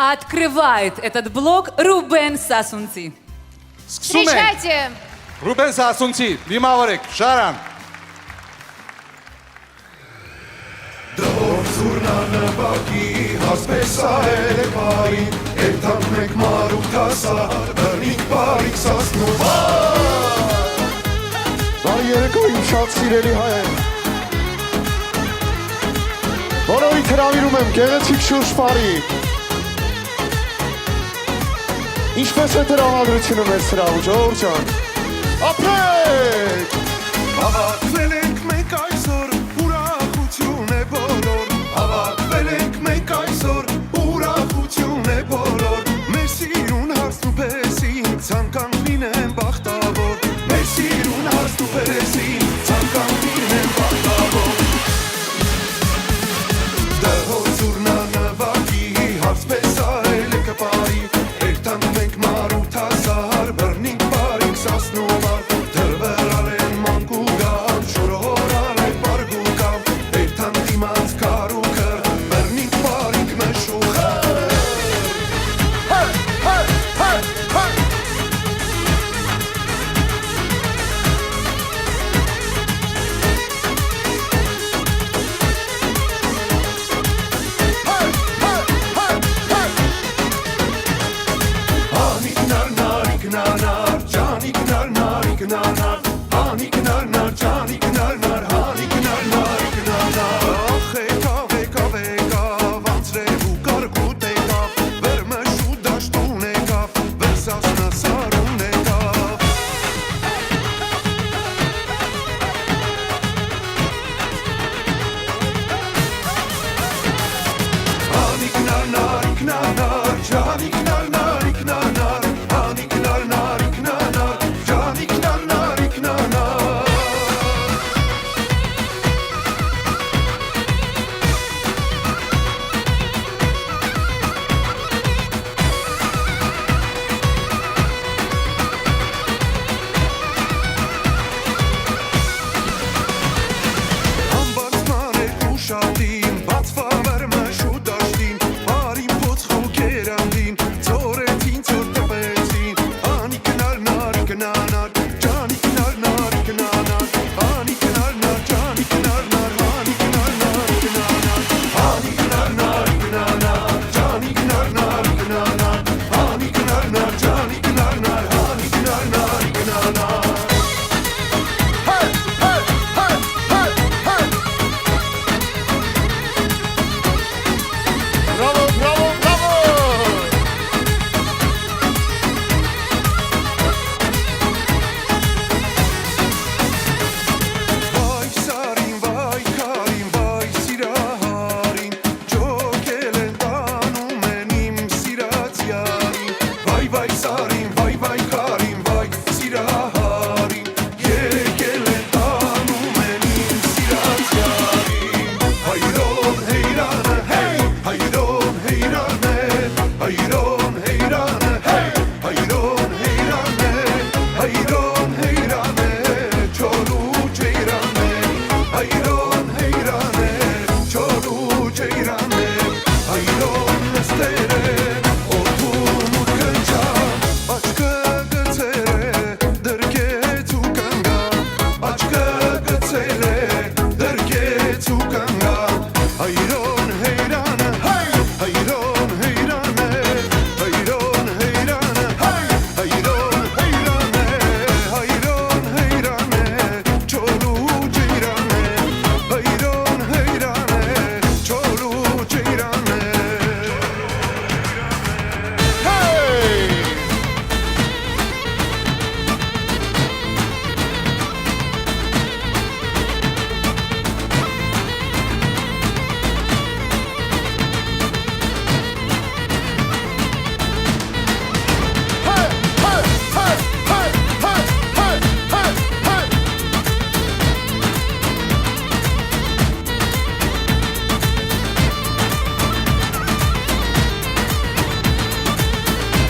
Открывает этот блок Рубен Сасунци. Встречайте! Ռուբեն Սասունցի, դիմավորեք, Շարան։ Դոր զուրնանը բակի, հասպես այր է պարին, էթան մեկ մարուկ թասար, բրնիկ պարիք սասնում Բարի երեկո իմ շատ սիրելի հայեր Բոլորիդ հրավիրում եմ գեղեցիկ շուրջ պարի Ինչպես է տրամադրությունը մեծ սրահու, ժողովուրդ ջան Ապրեք! Հավաքվել ենք մենք այսօր, ուրախություն է բոլոր Հավաքվել ենք մենք այսօր, ուրախություն է բոլոր Մեր սիրուն հարցն ու պերեսին, ցանկան լինեն բախտավոր Մեր սիրուն հարցն ու պերեսին, ցանկան լինեն բախտավոր Դհոր զուրնանը վակի, հարցպես այլ է կպարի Էրտան մենք մարու թասար, բրնինք պարինք սասնում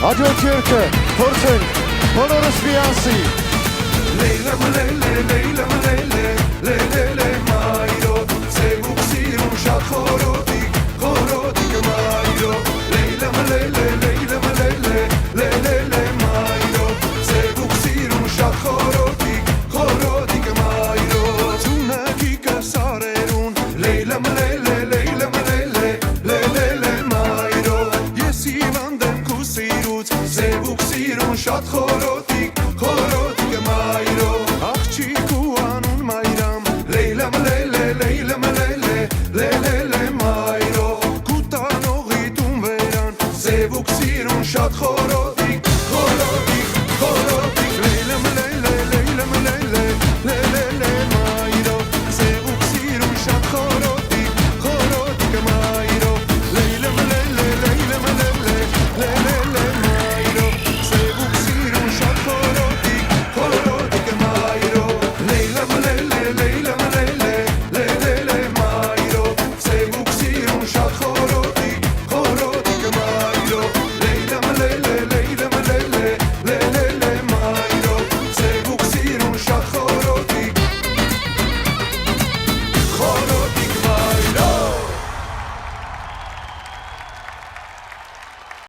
Հաջորդ երգը փորձենք բոլորս միասին Լեյլա մլելե, լեյլա մլելե, լելելե մայրո Սևուկ սիրում շատ խորոտիկ, խորոտիկ մայրո Լեյլա մլելե շատ խորոտիկ մայրո աղջիկ ու անուն մայրամ լեյլամ լելե լեյլամ լելե լելե մայրո կուտանողի տուն վերան սև ու սիրուն շատ խորոտիկ